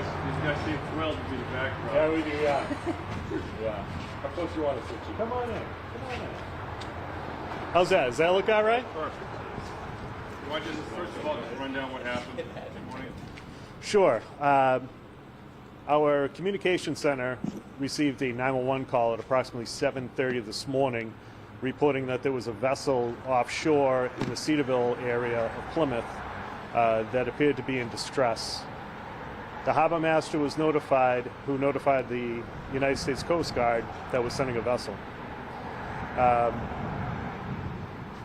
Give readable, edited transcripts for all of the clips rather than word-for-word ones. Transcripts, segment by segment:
guys seem thrilled to be the backdrop. Yeah, we do, yeah. Yeah. How close you want to sit you? Come on in. Come on in. How's that? Does that look all right? Perfect. You want to just, first of all, just run down what happened this morning? Sure. Our communication center received a 911 call at approximately 7:30 this morning, reporting that there was a vessel offshore in the Cedarville area of Plymouth that appeared to be in distress. The harbor master was notified, who notified the United States Coast Guard that was sending a vessel. The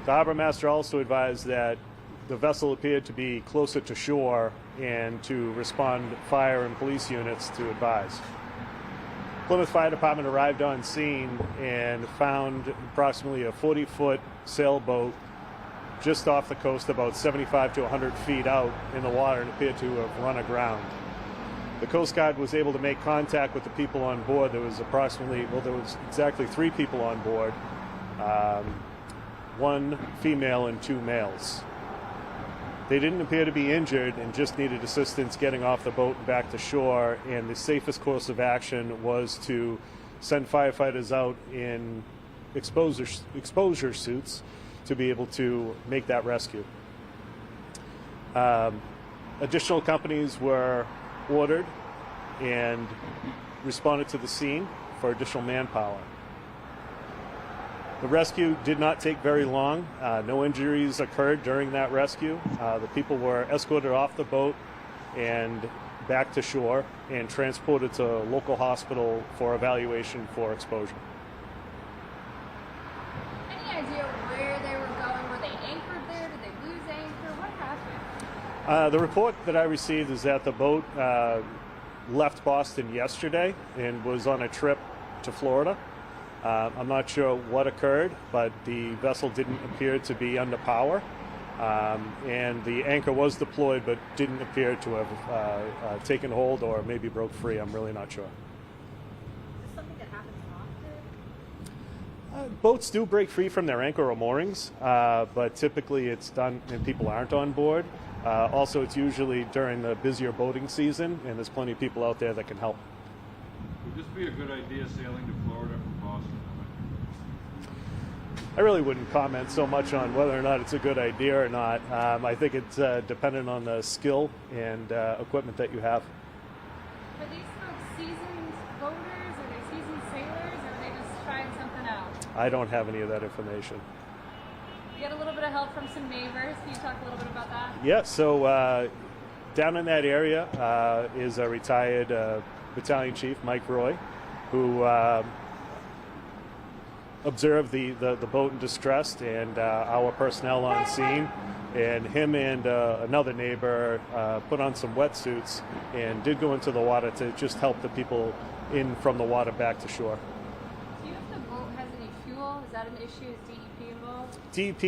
harbor master also advised that the vessel appeared to be closer to shore and to respond fire and police units to advise. Plymouth Fire Department arrived on scene and found approximately a 40-foot sailboat just off the coast, about 75 to 100 feet out in the water, and appeared to have run aground. The Coast Guard was able to make contact with the people on board. There was exactly 3 people on board, 1 female and 2 males. They didn't appear to be injured and just needed assistance getting off the boat and back to shore, and the safest course of action was to send firefighters out in exposure suits to be able to make that rescue. Additional companies were ordered and responded to the scene for additional manpower. The rescue did not take very long. No injuries occurred during that rescue. The people were escorted off the boat and back to shore and transported to a local hospital for evaluation for exposure. Any idea where they were going? Were they anchored there? Did they lose anchor? What happened? The report that I received is that the boat left Boston yesterday and was on a trip to Florida. I'm not sure what occurred, but the vessel didn't appear to be under power, and the anchor was deployed but didn't appear to have taken hold or maybe broke free. I'm really not sure. Is this something that happens often? Boats do break free from their anchor or moorings, but typically it's done and people aren't on board. Also, it's usually during the busier boating season, and there's plenty of people out there that can help. Would this be a good idea, sailing to Florida from Boston? I really wouldn't comment so much on whether or not it's a good idea or not. I think it's dependent on the skill and equipment that you have. Are these folks seasoned boaters? Are they seasoned sailors? Or are they just trying something out? I don't have any of that information. You get a little bit of help from some neighbors. Can you talk a little bit about that? Yeah, so down in that area is a retired battalion chief, Mike Roy, who observed the boat in distress and our personnel on scene, and him and another neighbor put on some wetsuits and did go into the water to just help the people in from the water back to shore. Do you know if the boat has any fuel? Is that an issue? Is DEP involved? DEP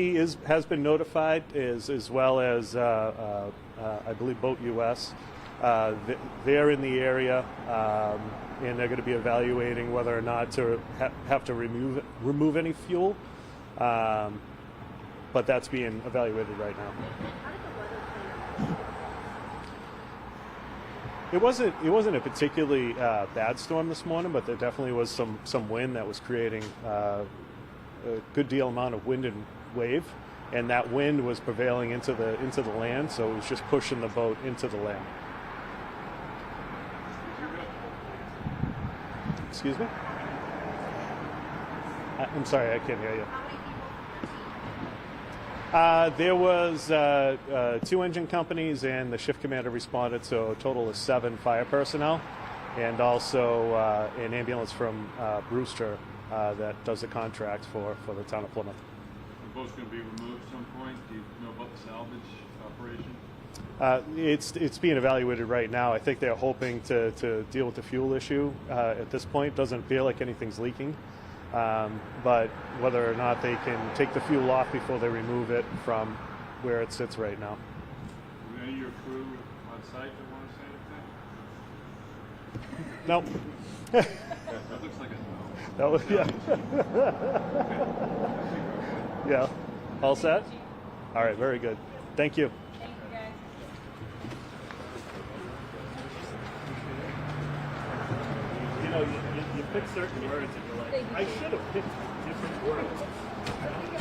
has been notified, as well as I believe Boat US. They're in the area, and they're going to be evaluating whether or not to have to remove any fuel. But that's being evaluated right now. How did the weather play out? It wasn't a particularly bad storm this morning, but there definitely was some wind that was creating a good deal amount of wind and wave, and that wind was prevailing into the land, so it was just pushing the boat into the land. Excuse me? I'm sorry, I can't hear you. There was 2 engine companies, and the shift commander responded, so a total of 7 fire personnel, and also an ambulance from Brewster that does a contract for the town of Plymouth. The boat's going to be removed at some point. Do you know about the salvage operation? It's being evaluated right now. I think they're hoping to deal with the fuel issue at this point. Doesn't feel like anything's leaking, but whether or not they can take the fuel off before they remove it from where it sits right now. Are any of your crew on site that want to say anything? Nope. That looks like a no. That was, yeah. Yeah. All set? All right, very good. Thank you. Thank you, guys. know, you pick certain words and you're like, Thank you. I should have picked different words.